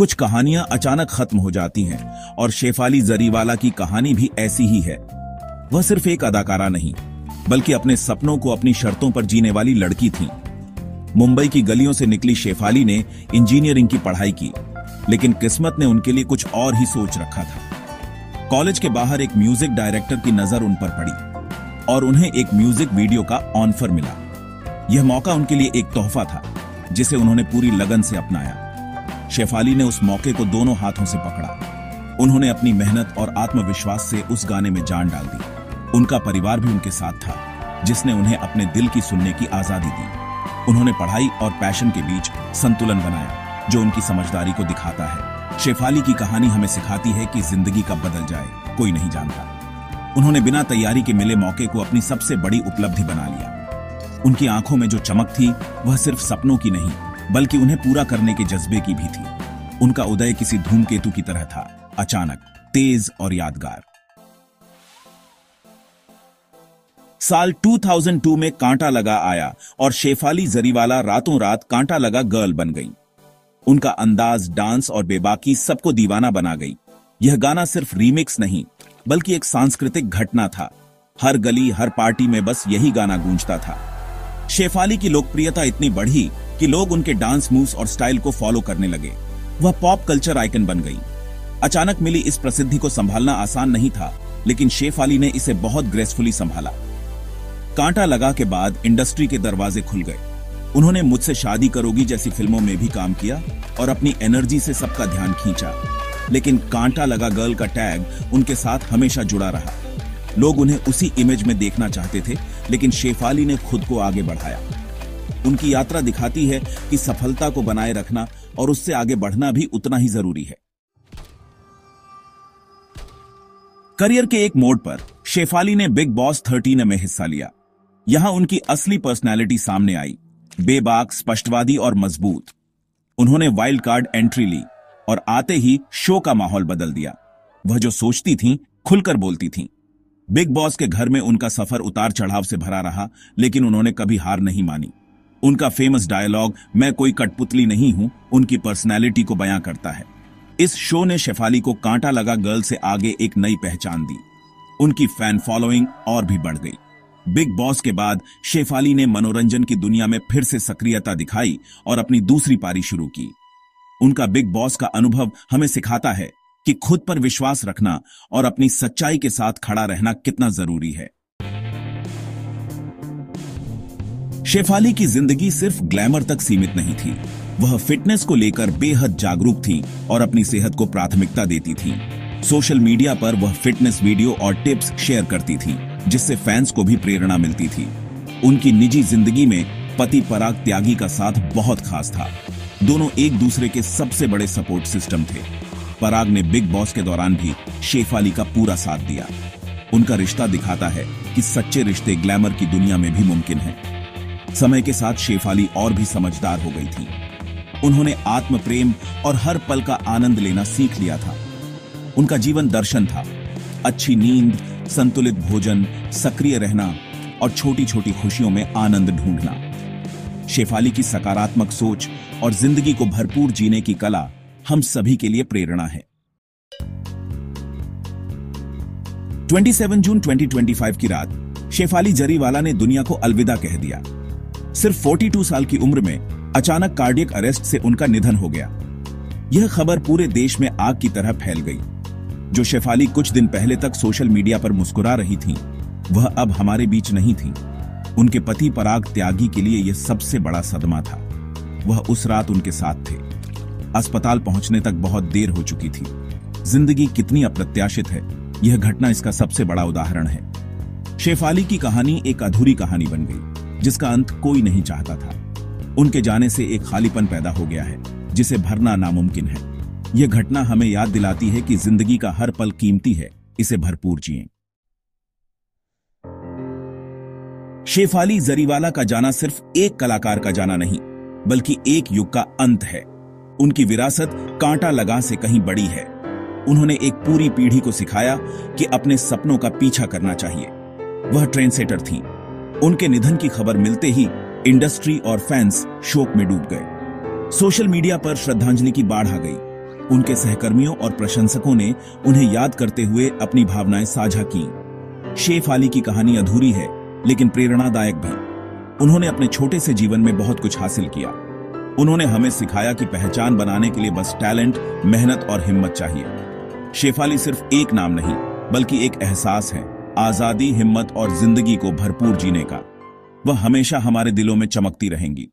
कुछ कहानियां अचानक खत्म हो जाती हैं और शेफाली जरीवाला की कहानी भी ऐसी ही है। वह सिर्फ एक अदाकारा नहीं, बल्कि अपने सपनों को अपनी शर्तों पर जीने वाली लड़की थी। मुंबई की गलियों से निकली शेफाली ने इंजीनियरिंग की पढ़ाई की, लेकिन किस्मत ने उनके लिए कुछ और ही सोच रखा था। कॉलेज के बाहर एक म्यूजिक डायरेक्टर की नजर उन पर पड़ी और उन्हें एक म्यूजिक वीडियो का ऑफर मिला। यह मौका उनके लिए एक तोहफा था, जिसे उन्होंने पूरी लगन से अपनाया। शेफाली ने उस मौके को दोनों हाथों से पकड़ा। उन्होंने अपनी मेहनत और आत्मविश्वास से उस गाने में जान डाल दी। उनका परिवार भी उनके साथ था, जिसने उन्हें अपने दिल की सुनने की आजादी दी। उन्होंने पढ़ाई और पैशन के बीच संतुलन बनाया, जो उनकी समझदारी को दिखाता है। शेफाली की कहानी हमें सिखाती है कि जिंदगी कब बदल जाए कोई नहीं जानता। उन्होंने बिना तैयारी के मिले मौके को अपनी सबसे बड़ी उपलब्धि बना लिया। उनकी आंखों में जो चमक थी, वह सिर्फ सपनों की नहीं, बल्कि उन्हें पूरा करने के जज्बे की भी थी। उनका उदय किसी धूमकेतु की तरह था, अचानक, तेज और यादगार। साल 2002 में कांटा लगा आया और शेफाली जरीवाला रातों रात कांटा लगा गर्ल बन गई। उनका अंदाज, डांस और बेबाकी सबको दीवाना बना गई। यह गाना सिर्फ रीमिक्स नहीं, बल्कि एक सांस्कृतिक घटना था। हर गली, हर पार्टी में बस यही गाना गूंजता था। शेफाली की लोकप्रियता इतनी बढ़ी कि लोग उनके डांस मूव्स और स्टाइल को फॉलो करने लगे। वह पॉप कल्चर आइकन बन गई। अचानक मिली इस प्रसिद्धि को संभालना आसान नहीं था, लेकिन शेफाली ने इसे बहुत ग्रेसफुली संभाला। कांटा लगा के बाद इंडस्ट्री के दरवाजे खुल गए। उन्होंने मुझसे शादी करोगी जैसी फिल्मों में भी काम किया और अपनी एनर्जी से सबका ध्यान खींचा। लेकिन कांटा लगा गर्ल का टैग उनके साथ हमेशा जुड़ा रहा। लोग उन्हें उसी इमेज में देखना चाहते थे, लेकिन शेफाली ने खुद को आगे बढ़ाया। उनकी यात्रा दिखाती है कि सफलता को बनाए रखना और उससे आगे बढ़ना भी उतना ही जरूरी है। करियर के एक मोड़ पर शेफाली ने बिग बॉस 13 में हिस्सा लिया। यहां उनकी असली पर्सनैलिटी सामने आई, बेबाक, स्पष्टवादी और मजबूत। उन्होंने वाइल्ड कार्ड एंट्री ली और आते ही शो का माहौल बदल दिया। वह जो सोचती थीं, खुलकर बोलती थीं। बिग बॉस के घर में उनका सफर उतार चढ़ाव से भरा रहा, लेकिन उन्होंने कभी हार नहीं मानी। उनका फेमस डायलॉग, मैं कोई कठपुतली नहीं हूं, उनकी पर्सनैलिटी को बयां करता है। इस शो ने शेफाली को कांटा लगा गर्ल से आगे एक नई पहचान दी। उनकी फैन फॉलोइंग और भी बढ़ गई। बिग बॉस के बाद शेफाली ने मनोरंजन की दुनिया में फिर से सक्रियता दिखाई और अपनी दूसरी पारी शुरू की। उनका बिग बॉस का अनुभव हमें सिखाता है कि खुद पर विश्वास रखना और अपनी सच्चाई के साथ खड़ा रहना कितना जरूरी है। शेफाली की जिंदगी सिर्फ ग्लैमर तक सीमित नहीं थी। वह फिटनेस को लेकर बेहद जागरूक थी और अपनी सेहत को प्राथमिकता देती थी। सोशल मीडिया पर वह फिटनेस वीडियो और टिप्स शेयर करती थी, जिससे फैंस को भी प्रेरणा मिलती थी। उनकी निजी जिंदगी में पति पराग त्यागी का साथ बहुत खास था। दोनों एक दूसरे के सबसे बड़े सपोर्ट सिस्टम थे। पराग ने बिग बॉस के दौरान भी शेफाली का पूरा साथ दिया। उनका रिश्ता दिखाता है कि सच्चे रिश्ते ग्लैमर की दुनिया में भी मुमकिन हैं। समय के साथ शेफाली और भी समझदार हो गई थी। उन्होंने आत्म प्रेम और हर पल का आनंद लेना सीख लिया था। उनका जीवन दर्शन था। अच्छी नींद, संतुलित भोजन, सक्रिय रहना और छोटी छोटी खुशियों में आनंद ढूंढना। शेफाली की सकारात्मक सोच और जिंदगी को भरपूर जीने की कला हम सभी के लिए प्रेरणा है। 27 जून 2025 की रात शेफाली जरीवाला ने दुनिया को अलविदा कह दिया। सिर्फ 42 साल की उम्र में अचानक कार्डियक अरेस्ट से उनका निधन हो गया। यह खबर पूरे देश में आग की तरह फैल गई। जो शेफाली कुछ दिन पहले तक सोशल मीडिया पर मुस्कुरा रही थीं, वह अब हमारे बीच नहीं थीं। उनके पति पराग त्यागी के लिए यह सबसे बड़ा सदमा था। वह उस रात उनके साथ थे। अस्पताल पहुंचने तक बहुत देर हो चुकी थी। जिंदगी कितनी अप्रत्याशित है, यह घटना इसका सबसे बड़ा उदाहरण है। शेफाली की कहानी एक अधूरी कहानी बन गई, जिसका अंत कोई नहीं चाहता था। उनके जाने से एक खालीपन पैदा हो गया है, जिसे भरना नामुमकिन है। यह घटना हमें याद दिलाती है कि जिंदगी का हर पल कीमती है, इसे भरपूर जिएं। शेफाली जरीवाला का जाना सिर्फ एक कलाकार का जाना नहीं, बल्कि एक युग का अंत है। उनकी विरासत कांटा लगा से कहीं बड़ी है। उन्होंने एक पूरी पीढ़ी को सिखाया कि अपने सपनों का पीछा करना चाहिए। वह ट्रेंडसेटर थीं। उनके निधन की खबर मिलते ही इंडस्ट्री और फैंस शोक में डूब गए। सोशल मीडिया पर श्रद्धांजलि की बाढ़ आ गई। उनके सहकर्मियों और प्रशंसकों ने उन्हें याद करते हुए अपनी भावनाएं साझा की। शेफाली की कहानी अधूरी है, लेकिन प्रेरणादायक भी। उन्होंने अपने छोटे से जीवन में बहुत कुछ हासिल किया। उन्होंने हमें सिखाया कि पहचान बनाने के लिए बस टैलेंट, मेहनत और हिम्मत चाहिए। शेफाली सिर्फ एक नाम नहीं, बल्कि एक एहसास है, आजादी, हिम्मत और जिंदगी को भरपूर जीने का। वह हमेशा हमारे दिलों में चमकती रहेंगी।